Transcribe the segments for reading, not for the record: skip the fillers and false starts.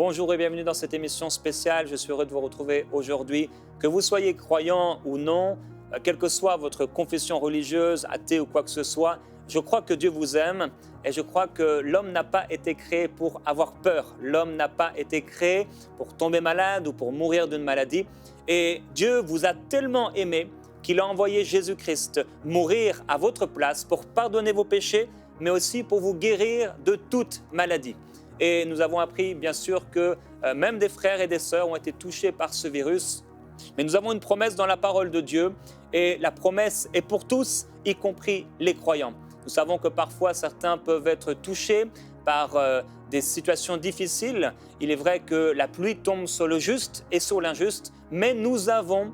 Bonjour et bienvenue dans cette émission spéciale. Je suis heureux de vous retrouver aujourd'hui. Que vous soyez croyant ou non, quelle que soit votre confession religieuse, athée ou quoi que ce soit, je crois que Dieu vous aime et je crois que l'homme n'a pas été créé pour avoir peur. L'homme n'a pas été créé pour tomber malade ou pour mourir d'une maladie. Et Dieu vous a tellement aimé qu'il a envoyé Jésus-Christ mourir à votre place pour pardonner vos péchés, mais aussi pour vous guérir de toute maladie. Et nous avons appris, bien sûr, que même des frères et des sœurs ont été touchés par ce virus. Mais nous avons une promesse dans la parole de Dieu, et la promesse est pour tous, y compris les croyants. Nous savons que parfois, certains peuvent être touchés par des situations difficiles. Il est vrai que la pluie tombe sur le juste et sur l'injuste, mais nous avons,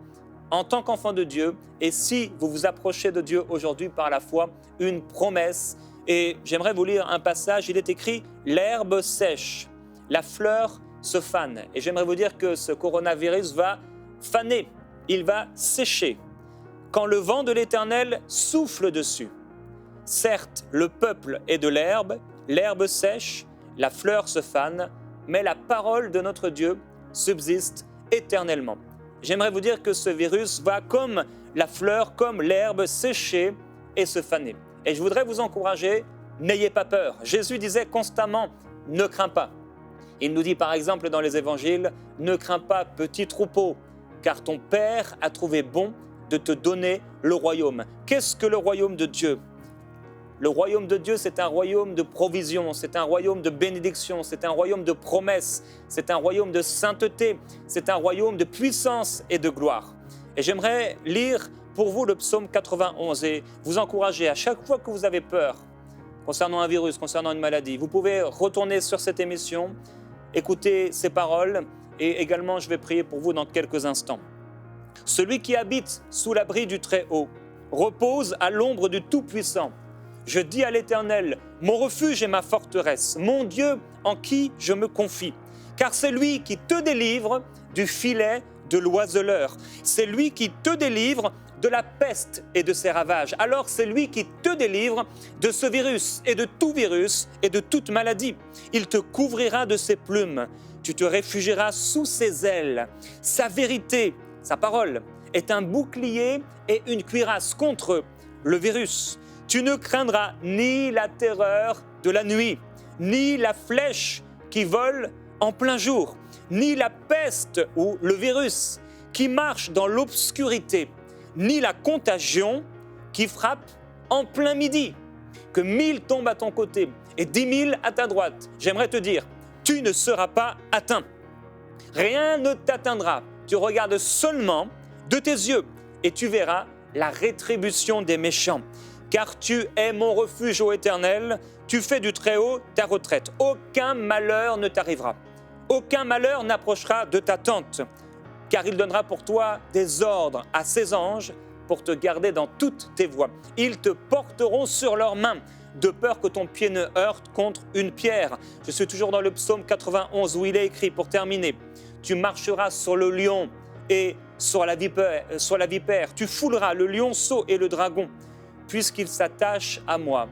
en tant qu'enfants de Dieu, et si vous vous approchez de Dieu aujourd'hui par la foi, une promesse. Et j'aimerais vous lire un passage, il est écrit « L'herbe sèche, la fleur se fane ». Et j'aimerais vous dire que ce coronavirus va faner, il va sécher. Quand le vent de l'Éternel souffle dessus. Certes, le peuple est de l'herbe sèche, la fleur se fane, mais la parole de notre Dieu subsiste éternellement. J'aimerais vous dire que ce virus va comme la fleur, comme l'herbe sécher et se faner. Et je voudrais vous encourager, n'ayez pas peur. Jésus disait constamment, ne crains pas. Il nous dit par exemple dans les évangiles, ne crains pas petit troupeau, car ton Père a trouvé bon de te donner le royaume. Qu'est-ce que le royaume de Dieu ? Le royaume de Dieu, c'est un royaume de provision, c'est un royaume de bénédiction, c'est un royaume de promesses, c'est un royaume de sainteté, c'est un royaume de puissance et de gloire. Et j'aimerais lire pour vous le psaume 91 et vous encourager à chaque fois que vous avez peur concernant un virus, concernant une maladie, vous pouvez retourner sur cette émission, écouter ces paroles et également je vais prier pour vous dans quelques instants. Celui qui habite sous l'abri du Très-Haut repose à l'ombre du Tout-Puissant. Je dis à l'Éternel, mon refuge et ma forteresse, mon Dieu en qui je me confie. Car c'est lui qui te délivre du filet de l'oiseleur. C'est lui qui te délivre de la peste et de ses ravages. Alors c'est lui qui te délivre de ce virus et de toute maladie. Il te couvrira de ses plumes. Tu te réfugieras sous ses ailes. Sa vérité, sa parole, est un bouclier et une cuirasse contre le virus. Tu ne craindras ni la terreur de la nuit, ni la flèche qui vole en plein jour, ni la peste ou le virus qui marche dans l'obscurité, ni la contagion qui frappe en plein midi. Que 1000 tombent à ton côté et 10 000 à ta droite. J'aimerais te dire, tu ne seras pas atteint. Rien ne t'atteindra. Tu regardes seulement de tes yeux et tu verras la rétribution des méchants. Car tu es mon refuge, ô Éternel, tu fais du Très-Haut ta retraite. Aucun malheur ne t'arrivera. Aucun malheur n'approchera de ta tente. Car il donnera pour toi des ordres à ses anges pour te garder dans toutes tes voies. Ils te porteront sur leurs mains, de peur que ton pied ne heurte contre une pierre. Je suis toujours dans le psaume 91 où il est écrit, pour terminer, « Tu marcheras sur le lion et sur la vipère. Tu fouleras le lionceau et le dragon. Puisqu'il s'attache à moi,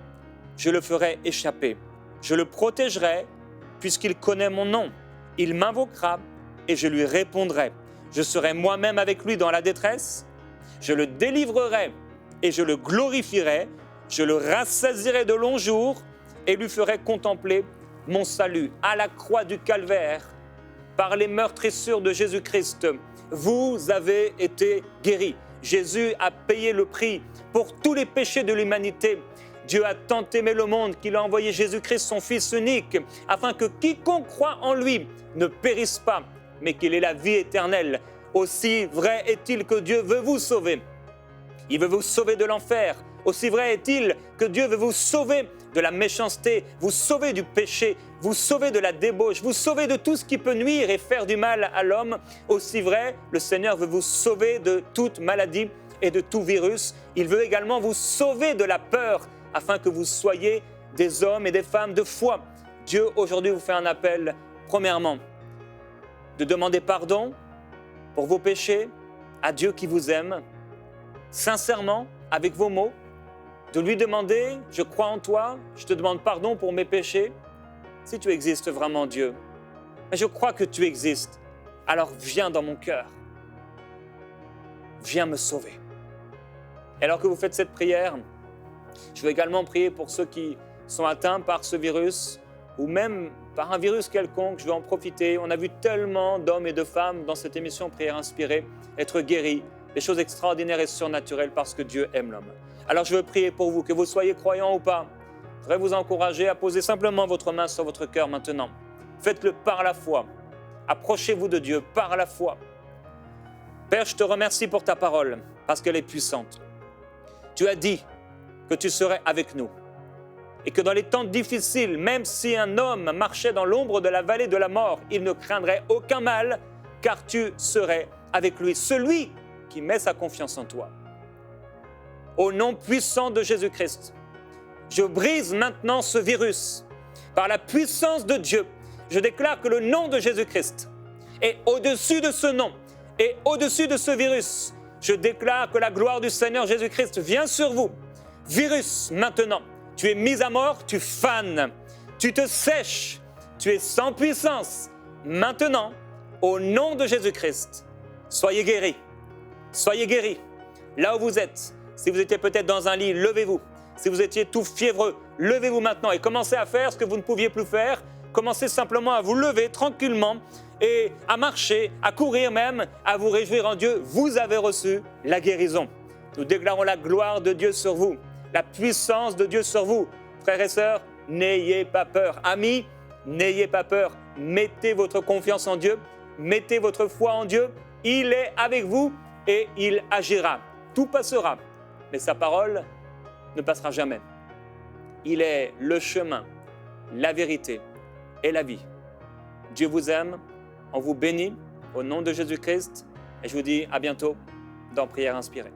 je le ferai échapper. Je le protégerai puisqu'il connaît mon nom. Il m'invoquera et je lui répondrai. Je serai moi-même avec lui dans la détresse. Je le délivrerai et je le glorifierai. Je le rassasierai de longs jours et lui ferai contempler mon salut. À la croix du calvaire, par les meurtrissures de Jésus-Christ, vous avez été guéris. Jésus a payé le prix pour tous les péchés de l'humanité. Dieu a tant aimé le monde qu'il a envoyé Jésus-Christ, son Fils unique, afin que quiconque croit en lui ne périsse pas, mais qu'il ait la vie éternelle. Aussi vrai est-il que Dieu veut vous sauver. Il veut vous sauver de l'enfer. Aussi vrai est-il que Dieu veut vous sauver de la méchanceté, vous sauver du péché, vous sauver de la débauche, vous sauver de tout ce qui peut nuire et faire du mal à l'homme. Aussi vrai, le Seigneur veut vous sauver de toute maladie et de tout virus. Il veut également vous sauver de la peur afin que vous soyez des hommes et des femmes de foi. Dieu aujourd'hui vous fait un appel, premièrement, de demander pardon pour vos péchés à Dieu qui vous aime, sincèrement, avec vos mots, de lui demander, je crois en toi, je te demande pardon pour mes péchés. Si tu existes vraiment Dieu, mais je crois que tu existes. Alors viens dans mon cœur. Viens me sauver. Et alors que vous faites cette prière, je veux également prier pour ceux qui sont atteints par ce virus ou même par un virus quelconque. Je veux en profiter. On a vu tellement d'hommes et de femmes dans cette émission Prière Inspirée être guéris, des choses extraordinaires et surnaturelles parce que Dieu aime l'homme. Alors je veux prier pour vous, que vous soyez croyants ou pas. Je voudrais vous encourager à poser simplement votre main sur votre cœur maintenant. Faites-le par la foi. Approchez-vous de Dieu par la foi. Père, je te remercie pour ta parole parce qu'elle est puissante. Tu as dit que tu serais avec nous et que dans les temps difficiles, même si un homme marchait dans l'ombre de la vallée de la mort, il ne craindrait aucun mal car tu serais avec lui, celui qui met sa confiance en toi. Au nom puissant de Jésus-Christ, je brise maintenant ce virus. Par la puissance de Dieu, je déclare que le nom de Jésus-Christ est au-dessus de ce nom et au-dessus de ce virus. Je déclare que la gloire du Seigneur Jésus-Christ vient sur vous. Virus, maintenant, tu es mis à mort, tu fanes, tu te sèches, tu es sans puissance. Maintenant, au nom de Jésus-Christ, soyez guéris. Soyez guéris. Là où vous êtes, si vous étiez peut-être dans un lit, levez-vous. Si vous étiez tout fiévreux, levez-vous maintenant et commencez à faire ce que vous ne pouviez plus faire. Commencez simplement à vous lever tranquillement et à marcher, à courir même, à vous réjouir en Dieu. Vous avez reçu la guérison. Nous déclarons la gloire de Dieu sur vous, la puissance de Dieu sur vous. Frères et sœurs, n'ayez pas peur. Amis, n'ayez pas peur. Mettez votre confiance en Dieu, mettez votre foi en Dieu. Il est avec vous et il agira. Tout passera, mais sa parole ne passera jamais. Il est le chemin, la vérité et la vie. Dieu vous aime, on vous bénit au nom de Jésus-Christ et je vous dis à bientôt dans Prière Inspirée.